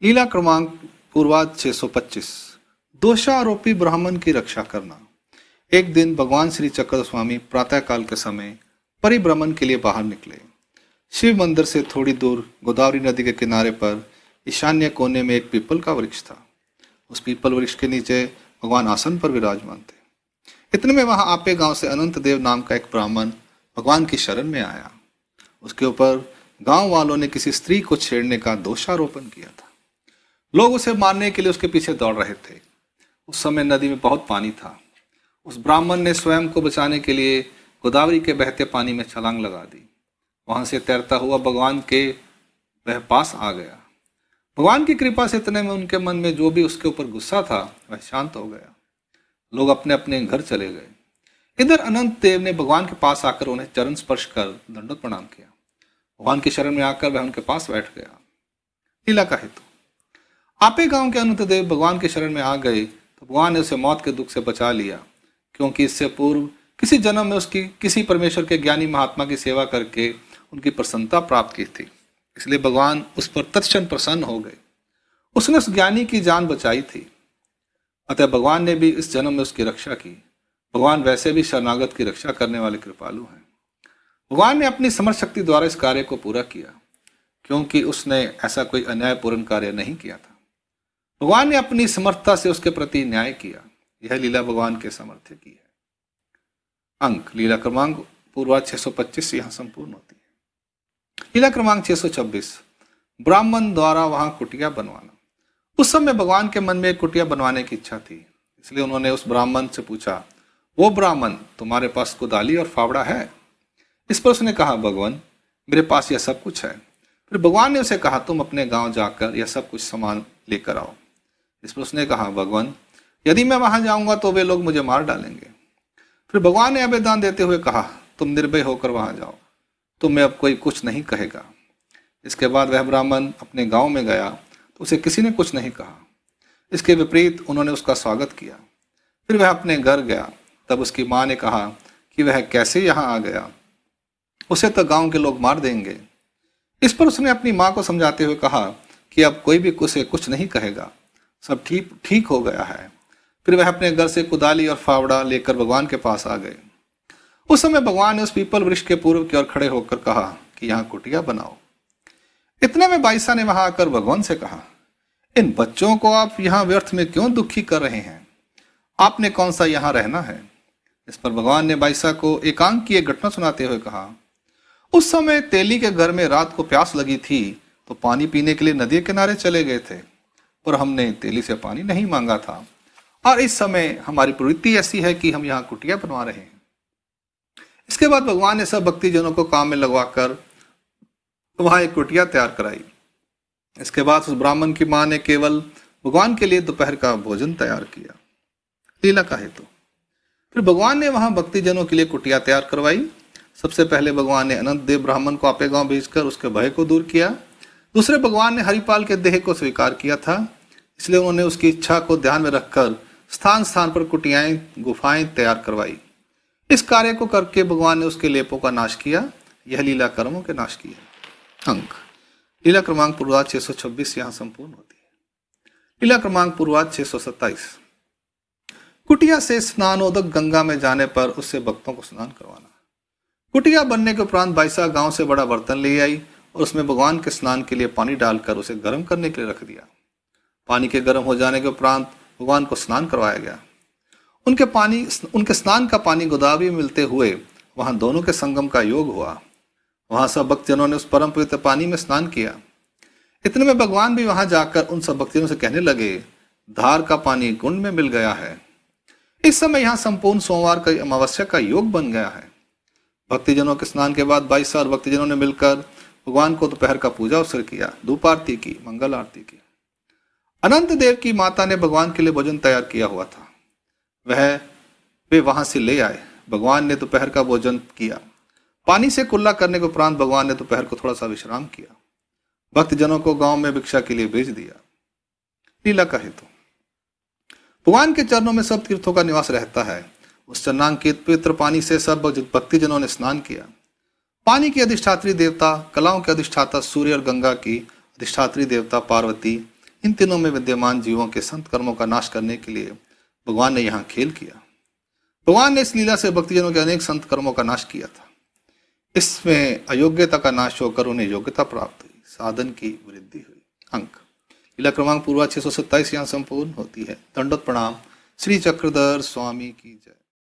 लीला क्रमांक पूर्वाध 625। दोषारोपी ब्राह्मण की रक्षा करना। एक दिन भगवान श्री चक्र स्वामी प्रातःकाल के समय परिभ्रमण के लिए बाहर निकले। शिव मंदिर से थोड़ी दूर गोदावरी नदी के किनारे पर ईशान्य कोने में एक पीपल का वृक्ष था। उस पीपल वृक्ष के नीचे भगवान आसन पर विराजमान थे। इतने में वहां आपे गांव से अनंत देव नाम का एक ब्राह्मण भगवान की शरण में आया। उसके ऊपर गांव वालों ने किसी स्त्री को छेड़ने का दोषारोपण किया था। लोग उसे मारने के लिए उसके पीछे दौड़ रहे थे। उस समय नदी में बहुत पानी था। उस ब्राह्मण ने स्वयं को बचाने के लिए गोदावरी के बहते पानी में छलांग लगा दी। वहां से तैरता हुआ भगवान के वह पास आ गया। भगवान की कृपा से इतने में उनके मन में जो भी उसके ऊपर गुस्सा था वह शांत हो गया। लोग अपने अपने घर चले गए। इधर अनंत देव ने भगवान के पास आकर उन्हें चरण स्पर्श कर दंडवत प्रणाम किया। भगवान की शरण में आकर वह उनके पास बैठ गया। लीला का हेतु। आपे गांव के अनंत देव भगवान की शरण में आ गए तो भगवान ने उसे मौत के दुख से बचा लिया, क्योंकि इससे पूर्व किसी जन्म में उसकी किसी परमेश्वर के ज्ञानी महात्मा की सेवा करके उनकी प्रसन्नता प्राप्त की थी। इसलिए भगवान उस पर तत्क्षण प्रसन्न हो गए। उसने उस ज्ञानी की जान बचाई थी, अतः भगवान ने भी इस जन्म में उसकी रक्षा की। भगवान वैसे भी शरणागत की रक्षा करने वाले कृपालु हैं। भगवान ने अपनी समर्थ शक्ति द्वारा इस कार्य को पूरा किया, क्योंकि उसने ऐसा कोई अन्यायपूर्ण कार्य नहीं किया था। भगवान ने अपनी समर्थता से उसके प्रति न्याय किया। यह लीला भगवान के सामर्थ्य की है। अंक लीला क्रमांक पूर्वाध 625 यहाँ संपूर्ण होती है। लीला क्रमांक 626। ब्राह्मण द्वारा वहां कुटिया बनवाना। उस समय भगवान के मन में एक कुटिया बनवाने की इच्छा थी, इसलिए उन्होंने उस ब्राह्मण से पूछा, वो ब्राह्मण तुम्हारे पास कुदाली और फावड़ा है? इस पर उसने कहा, भगवान मेरे पास यह सब कुछ है। फिर भगवान ने उसे कहा, तुम अपने गांव जाकर यह सब कुछ सामान लेकर आओ। इस पर उसने कहा, भगवान यदि मैं वहां जाऊंगा तो वे लोग मुझे मार डालेंगे। फिर भगवान ने अभयदान देते हुए कहा, तुम निर्भय होकर वहां जाओ, तुम्हें अब कोई कुछ नहीं कहेगा। इसके बाद वह ब्राह्मण अपने गांव में गया तो उसे किसी ने कुछ नहीं कहा। इसके विपरीत उन्होंने उसका स्वागत किया। फिर वह अपने घर गया। तब उसकी माँ ने कहा कि वह कैसे यहाँ आ गया, उसे तो गांव के लोग मार देंगे। इस पर उसने अपनी माँ को समझाते हुए कहा कि अब कोई भी उसे कुछ नहीं कहेगा, सब ठीक हो गया है। फिर वह अपने घर से कुदाली और फावड़ा लेकर भगवान के पास आ गए। उस समय भगवान ने उस पीपल वृक्ष के पूर्व की ओर खड़े होकर कहा कि यहाँ कुटिया बनाओ। इतने में बाईसा ने वहां आकर भगवान से कहा, इन बच्चों को आप यहाँ व्यर्थ में क्यों दुखी कर रहे हैं? आपने कौन सा यहाँ रहना है? इस पर भगवान ने बाईसा को एकांत की एक घटना सुनाते हुए कहा, उस समय तेली के घर में रात को प्यास लगी थी तो पानी पीने के लिए नदी के किनारे चले गए थे, पर हमने तेली से पानी नहीं मांगा था, और इस समय हमारी प्रवृत्ति ऐसी है कि हम यहाँ कुटिया बनवा रहे हैं। इसके बाद भगवान ने सब भक्तिजनों को काम में लगवाकर वहां एक कुटिया तैयार कराई। इसके बाद उस ब्राह्मण की मां ने केवल भगवान के लिए दोपहर का भोजन तैयार किया। लीला का हेतु। फिर भगवान ने वहां भक्तिजनों के लिए कुटिया तैयार करवाई। सबसे पहले भगवान ने अनंत देव ब्राह्मण को आपे गांव भेजकर उसके भय को दूर किया। दूसरे भगवान ने हरिपाल के देह को स्वीकार किया था, इसलिए उन्होंने उसकी इच्छा को ध्यान में रखकर स्थान स्थान पर कुटियाएं गुफाएं तैयार करवाई। इस कार्य को करके भगवान ने उसके लेपों का नाश किया। यह लीला कर्मों के नाश की है। अंक लीला क्रमांक पूर्वाध 626 यहाँ संपूर्ण होती है। लीला क्रमांक पूर्वाध 627। कुटिया से स्नानोदक गंगा में जाने पर उससे भक्तों को स्नान करवाना। कुटिया बनने के उपरांत बाईसा गांव से बड़ा बर्तन ले आई और उसमें भगवान के स्नान के लिए पानी डालकर उसे गर्म करने के लिए रख दिया। पानी के गर्म हो जाने के उपरांत भगवान को स्नान करवाया गया। उनके स्नान का पानी गोदावरी में मिलते हुए वहां दोनों के संगम का योग हुआ। वहां सब भक्तजनों ने उस परम पवित्र पानी में स्नान किया। इतने में भगवान भी वहां जाकर उन सब भक्तजनों से कहने लगे, धार का पानी कुंड में मिल गया है। इस समय यहाँ संपूर्ण सोमवार का अमावस्या का योग बन गया है। भक्तजनों के स्नान के बाद 22 और भक्तजनों ने मिलकर भगवान को दोपहर का पूजा अवसर किया, धूप आरती की, मंगल आरती की। अनंत देव की माता ने भगवान के लिए भोजन तैयार किया हुआ था, वे वहां से ले आए। भगवान ने दोपहर का भोजन किया। पानी से कुल्ला करने के उपरांत भगवान ने दोपहर को थोड़ा सा विश्राम किया। भक्तजनों को गांव में भिक्षा के लिए भेज दिया। लीला का हेतु। भगवान के चरणों में सब तीर्थों का निवास रहता है। उस चरणांकित पवित्र पानी से सब भक्तिजनों ने स्नान किया। पानी की अधिष्ठात्री देवता, कलाओं के अधिष्ठाता सूर्य और गंगा की अधिष्ठात्री देवता पार्वती, इन तीनों में विद्यमान जीवों के संत कर्मों का नाश करने के लिए भगवान ने यहाँ खेल किया। भगवान ने इस लीला से भक्तजनों के अनेक संत कर्मों का नाश किया था। इसमें अयोग्यता का नाश होकर उन्हें योग्यता प्राप्त हुई, साधन की वृद्धि हुई। अंक लीला क्रमांक पूर्वा 627 यहाँ संपूर्ण होती है। दंडोत प्रणाम। श्री चक्रधर स्वामी की जय।